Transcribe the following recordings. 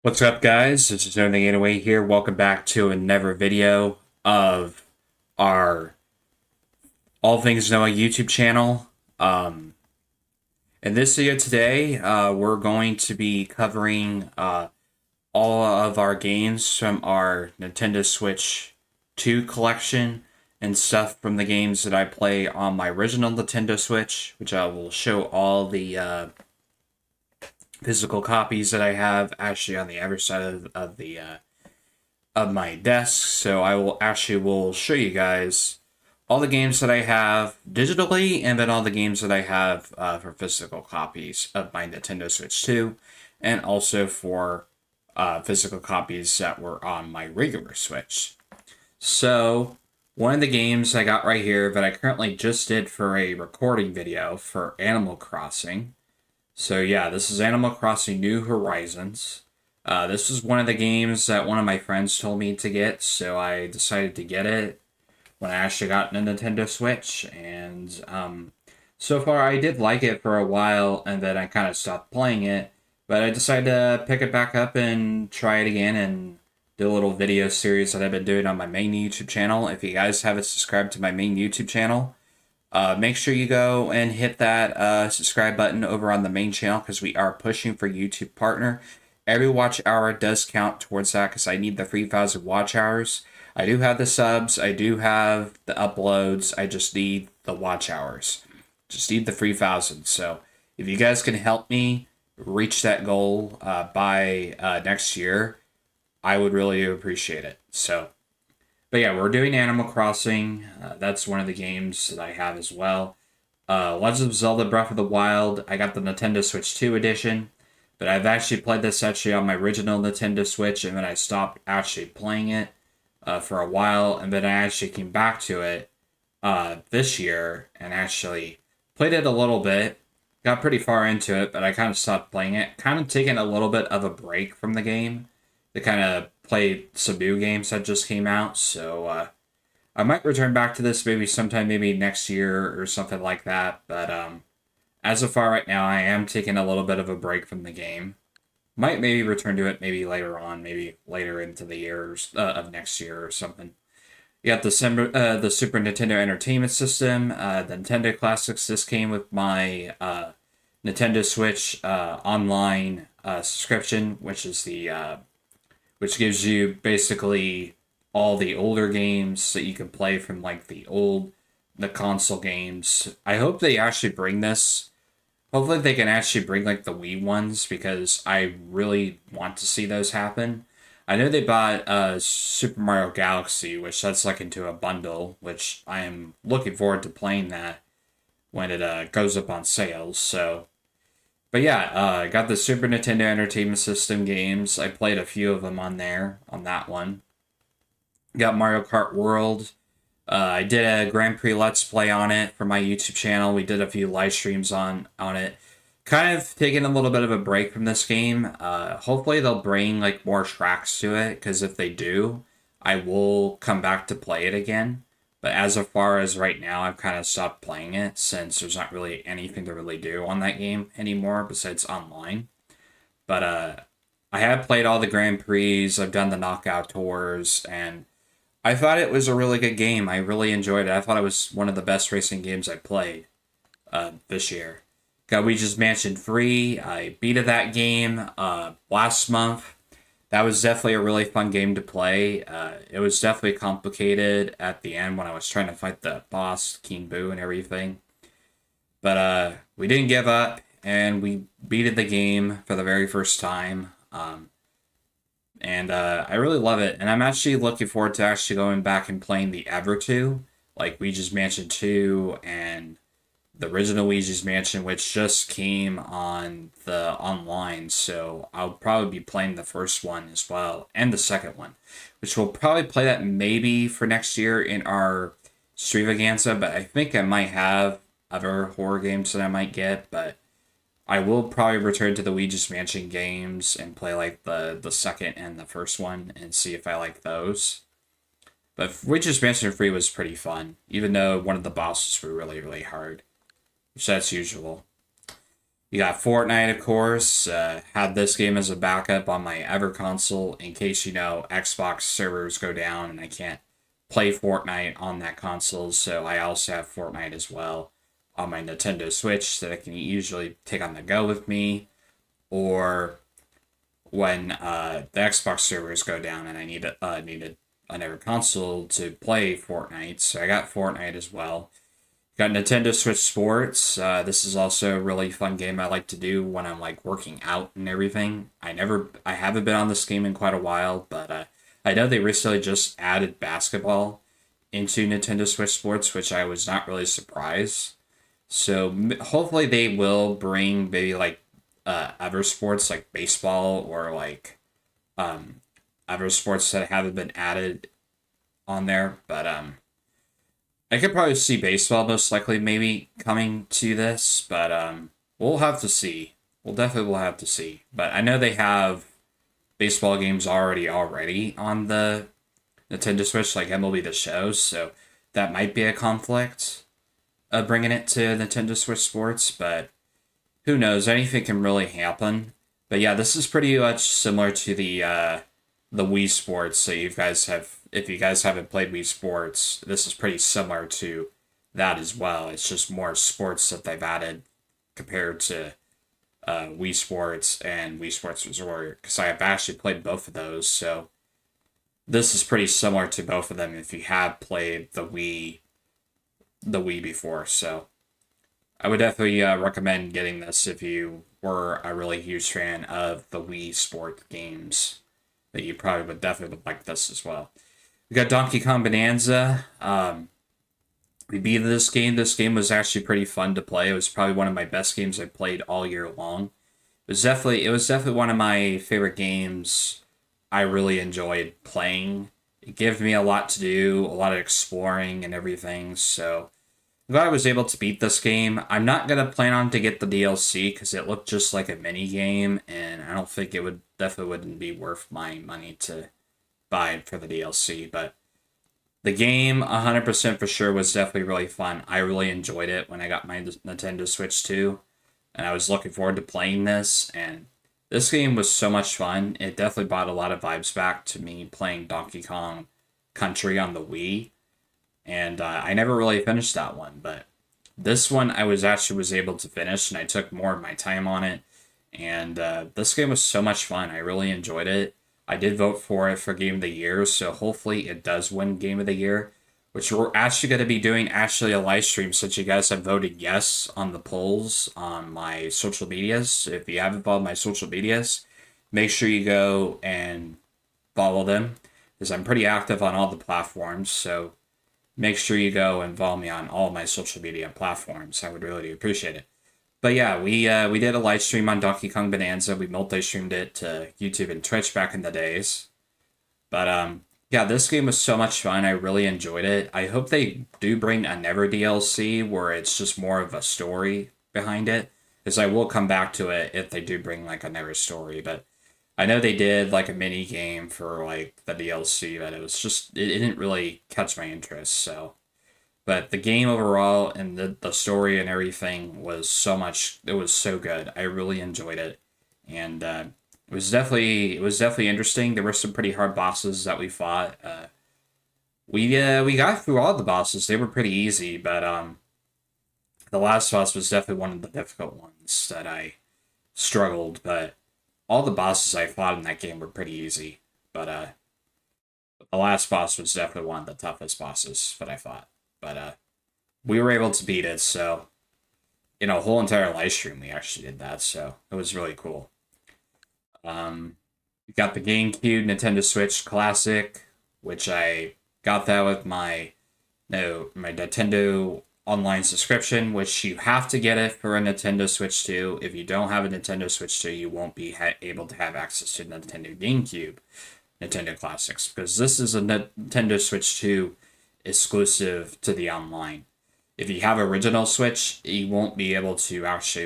What's up, guys? This is NoahNation Getaway here. Welcome back to another video of our All Things Noah YouTube channel. In this video today, we're going to be covering all of our games from our Nintendo Switch 2 collection and stuff from the games that I play on my original Nintendo Switch, which I will show all the physical copies that I have actually on the other side of my desk. So I will show you guys all the games that I have digitally, and then all the games that I have for physical copies of my Nintendo Switch 2, and also for physical copies that were on my regular Switch. So one of the games I got right here that I currently just did for a recording video for Animal Crossing. So yeah, this is Animal Crossing New Horizons. This is one of the games that one of my friends told me to get, so I decided to get it when I actually got a Nintendo Switch. And so far I did like it for a while, and then I kind of stopped playing it. But I decided to pick it back up and try it again and do a little video series that I've been doing on my main YouTube channel. If you guys haven't subscribed to my main YouTube channel, make sure you go and hit that subscribe button over on the main channel, because we are pushing for YouTube partner. Every watch hour does count towards that, because I need the 3,000 watch hours. I do have the subs, I do have the uploads, I just need the watch hours. Just need the 3,000. So if you guys can help me reach that goal by next year, I would really appreciate it. But yeah, we're doing Animal Crossing. That's one of the games that I have as well. Legend of Zelda Breath of the Wild. I got the Nintendo Switch 2 edition, but I've actually played this actually on my original Nintendo Switch, and then I stopped actually playing it for a while, and then I actually came back to it this year and actually played it a little bit. Got pretty far into it, but I kind of stopped playing it. Kind of taking a little bit of a break from the game to kind of play some new games that just came out. So I might return back to this maybe sometime, maybe next year or something like that. But as of far right now, I am taking a little bit of a break from the game. Might maybe return to it maybe later on, maybe later into the years of next year or something. You got the Super Nintendo Entertainment System, the Nintendo Classics. This came with my Nintendo Switch online subscription, which gives you basically all the older games that you can play from like the console games. I hope they actually bring this. Hopefully they can actually bring like the Wii ones, because I really want to see those happen. I know they bought Super Mario Galaxy, which that's like into a bundle, which I am looking forward to playing that when it goes up on sales. So, but yeah, I got the Super Nintendo Entertainment System games. I played a few of them on there, on that one. Got Mario Kart World. I did a Grand Prix Let's Play on it for my YouTube channel. We did a few live streams on it. Kind of taking a little bit of a break from this game. Hopefully they'll bring like more tracks to it, because if they do, I will come back to play it again. But as far as right now, I've kind of stopped playing it, since there's not really anything to really do on that game anymore besides online. But I have played all the Grand Prix. I've done the knockout tours, and I thought it was a really good game. I really enjoyed it. I thought it was one of the best racing games I played this year. Got Luigi's Mansion 3. I beat that game last month. That was definitely a really fun game to play. It was definitely complicated at the end when I was trying to fight the boss, King Boo, and everything. But we didn't give up, and we beat the game for the very first time. And I really love it. And I'm actually looking forward to actually going back and playing the Ever 2, like Luigi's Mansion 2 and the original Luigi's Mansion, which just came on the online. So I'll probably be playing the first one as well, and the second one, which we'll probably play that maybe for next year in our Extravaganza. But I think I might have other horror games that I might get, but I will probably return to the Luigi's Mansion games and play like the second and the first one and see if I like those. But Luigi's Mansion 3 was pretty fun, even though one of the bosses were really, really hard, which that's usual. You got Fortnite, of course. Had this game as a backup on my Ever console in case, Xbox servers go down and I can't play Fortnite on that console. So I also have Fortnite as well on my Nintendo Switch that I can usually take on the go with me, or when the Xbox servers go down and I need another console to play Fortnite. So I got Fortnite as well. Got Nintendo Switch Sports. This is also a really fun game I like to do when I'm like working out and everything. I haven't been on this game in quite a while, but I know they recently just added basketball into Nintendo Switch Sports, which I was not really surprised. So hopefully they will bring maybe like other sports like baseball, or like other sports that haven't been added on there. But I could probably see baseball most likely maybe coming to this, but we'll have to see. We'll definitely will have to see. But I know they have baseball games already on the Nintendo Switch, like MLB The Show, so that might be a conflict of bringing it to Nintendo Switch Sports, but who knows? Anything can really happen. But yeah, this is pretty much similar to the Wii Sports. So if you guys haven't played Wii Sports, this is pretty similar to that as well. It's just more sports that they've added compared to Wii Sports and Wii Sports Resort, because I have actually played both of those. So this is pretty similar to both of them if you have played the Wii before. So I would definitely recommend getting this if you were a really huge fan of the Wii Sport games. That you probably would definitely like this as well. We got Donkey Kong Bonanza. We beat this game. This game was actually pretty fun to play. It was probably one of my best games I played all year long. It was definitely one of my favorite games I really enjoyed playing. It gave me a lot to do, a lot of exploring and everything. So I'm glad I was able to beat this game. I'm not gonna plan on to get the DLC because it looked just like a mini game, and I don't think it would definitely wouldn't be worth my money to buy it for the DLC. But the game, 100% for sure, was definitely really fun. I really enjoyed it when I got my Nintendo Switch too, and I was looking forward to playing this. And this game was so much fun. It definitely brought a lot of vibes back to me playing Donkey Kong Country on the Wii, and I never really finished that one, but this one I was able to finish, and I took more of my time on it. And this game was so much fun. I really enjoyed it. I did vote for it for Game of the Year, so hopefully it does win Game of the Year, which we're actually going to be doing actually a live stream since you guys have voted yes on the polls on my social medias. So if you haven't followed my social medias, make sure you go and follow them, because I'm pretty active on all the platforms. So make sure you go and follow me on all my social media platforms. I would really appreciate it. But yeah, we did a live stream on Donkey Kong Bonanza. We multi-streamed it to YouTube and Twitch back in the days. But yeah, this game was so much fun. I really enjoyed it. I hope they do bring another DLC where it's just more of a story behind it, because I will come back to it if they do bring like another story. But I know they did like a mini game for like the DLC, but it didn't really catch my interest. So, but the game overall and the story and everything was it was so good. I really enjoyed it, and it was definitely interesting. There were some pretty hard bosses that we fought. We got through all the bosses. They were pretty easy, but the last boss was definitely one of the difficult ones that I struggled. But all the bosses I fought in that game were pretty easy. But the last boss was definitely one of the toughest bosses that I fought. But we were able to beat it. So a whole entire live stream we actually did that. So it was really cool. We got the GameCube Nintendo Switch Classic, which I got that with my Nintendo online subscription, which you have to get it for a Nintendo Switch 2. If you don't have a Nintendo Switch 2, you won't be able to have access to Nintendo GameCube Nintendo Classics, because this is a Nintendo Switch 2 exclusive to the online. If you have original Switch, you won't be able to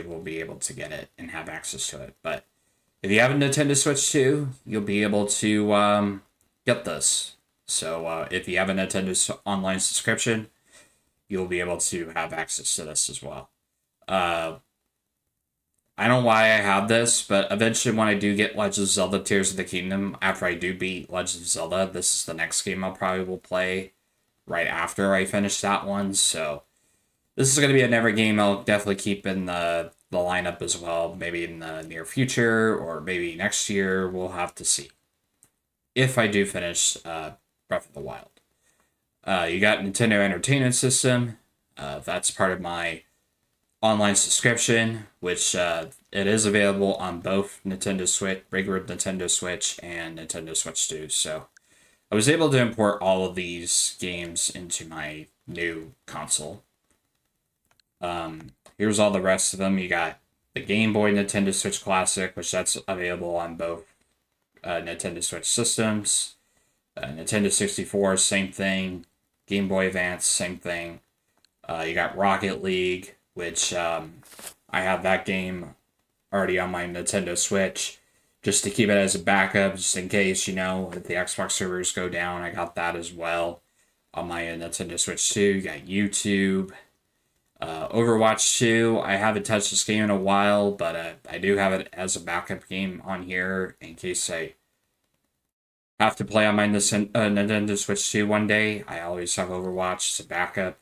will be able to get it and have access to it. But if you have a Nintendo Switch 2, you'll be able to get this. So if you have a Nintendo online subscription, you'll be able to have access to this as well. I don't know why I have this, but eventually when I do get Legend of Zelda Tears of the Kingdom, after I do beat Legend of Zelda, this is the next game I'll probably will play right after I finish that one. So this is going to be another game I'll definitely keep in the lineup as well. Maybe in the near future or maybe next year. We'll have to see if I do finish Breath of the Wild. You got Nintendo Entertainment System. That's part of my online subscription, which it is available on both Nintendo Switch, regular Nintendo Switch, and Nintendo Switch 2. So I was able to import all of these games into my new console. Here's all the rest of them. You got the Game Boy Nintendo Switch Classic, which that's available on both Nintendo Switch systems. Nintendo 64, same thing. Game Boy Advance, same thing. You got Rocket League, which I have that game already on my Nintendo Switch, just to keep it as a backup, just in case, if the Xbox servers go down. I got that as well on my Nintendo Switch 2. You got YouTube. Overwatch 2, I haven't touched this game in a while, but I do have it as a backup game on here in case I have to play on my Nintendo Switch 2 one day. I always have Overwatch as a backup.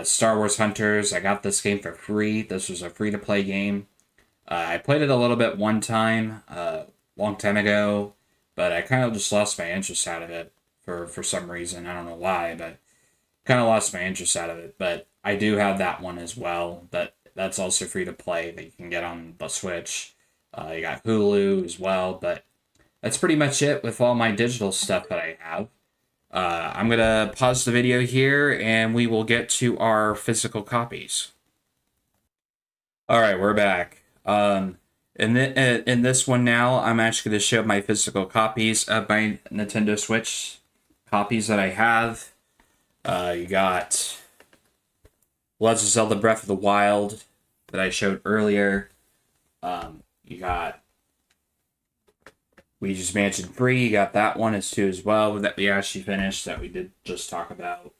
Star Wars Hunters, I got this game for free. This was a free-to-play game. I played it a little bit one time, long time ago, but I kind of just lost my interest out of it for some reason. I don't know why, but kind of lost my interest out of it. But I do have that one as well. That's also free to play that you can get on the Switch. You got Hulu as well, but that's pretty much it with all my digital stuff that I have. I'm gonna pause the video here, and we will get to our physical copies. All right, we're back. In this one now, I'm actually going to show my physical copies of my Nintendo Switch copies that I have. You got Legend of Zelda Breath of the Wild that I showed earlier. You got Luigi's Mansion 3. You got that one as too as well that we actually finished that we did just talk about.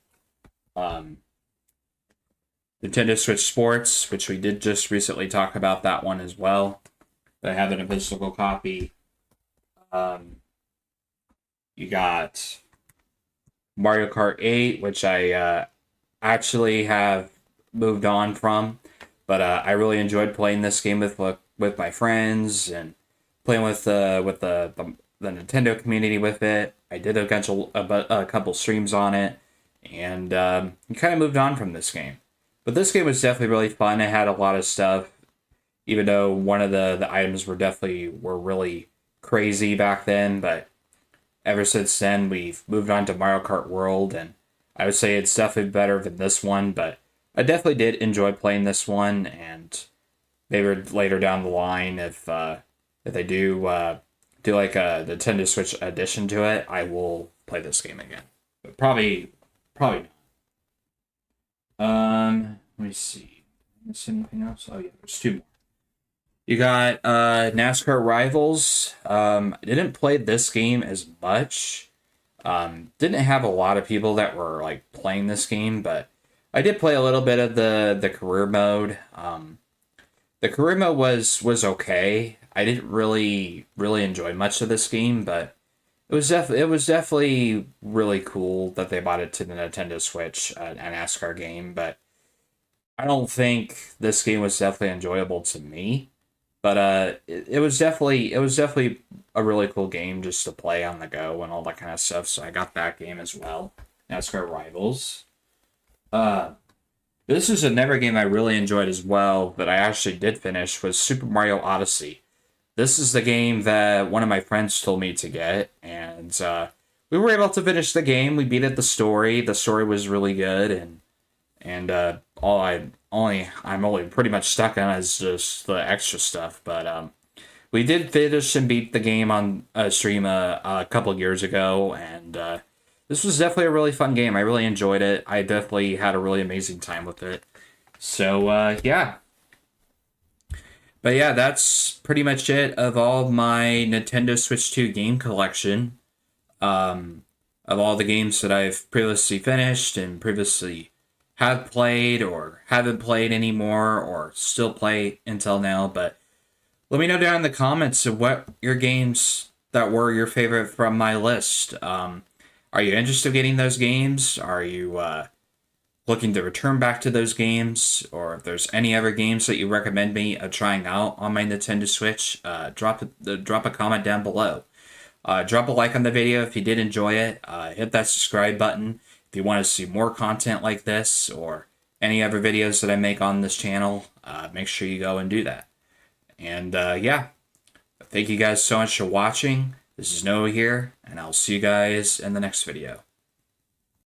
Nintendo Switch Sports, which we did just recently talk about that one as well. I have a physical copy. You got Mario Kart 8, which I actually have moved on from, but I really enjoyed playing this game with my friends and playing with the Nintendo community with it. I did a couple streams on it, and kind of moved on from this game. But this game was definitely really fun. It had a lot of stuff, even though one of the items were really crazy back then. But ever since then, we've moved on to Mario Kart World, and I would say it's definitely better than this one. But I definitely did enjoy playing this one, and maybe later down the line, if they do like a Nintendo Switch addition to it, I will play this game again. But probably not. Let me see. Is anything else? Oh yeah, there's two more. You got NASCAR Rivals. I didn't play this game as much. Didn't have a lot of people that were like playing this game, but I did play a little bit of the career mode. The career mode was okay. I didn't really enjoy much of this game, but it was definitely really cool that they brought it to the Nintendo Switch, a NASCAR game. But I don't think this game was definitely enjoyable to me. But it was definitely a really cool game just to play on the go and all that kind of stuff. So I got that game as well, NASCAR Rivals. This is another game I really enjoyed as well that I actually did finish was Super Mario Odyssey. This is the game that one of my friends told me to get, and we were able to finish the game. We beat it the story. The story was really good, and I'm only pretty much stuck on is just the extra stuff. But we did finish and beat the game on a stream a couple years ago, and this was definitely a really fun game. I really enjoyed it. I definitely had a really amazing time with it. So yeah. But yeah, that's pretty much it of all my Nintendo Switch 2 game collection. Of all the games that I've previously finished and previously have played or haven't played anymore or still play until now. But let me know down in the comments of what your games that were your favorite from my list. Are you interested in getting those games? Are you looking to return back to those games? Or if there's any other games that you recommend me trying out on my Nintendo Switch, drop a comment down below. Drop a like on the video if you did enjoy it. Hit that subscribe button if you want to see more content like this or any other videos that I make on this channel. Make sure you go and do that. And yeah, thank you guys so much for watching. This is Noah here, and I'll see you guys in the next video.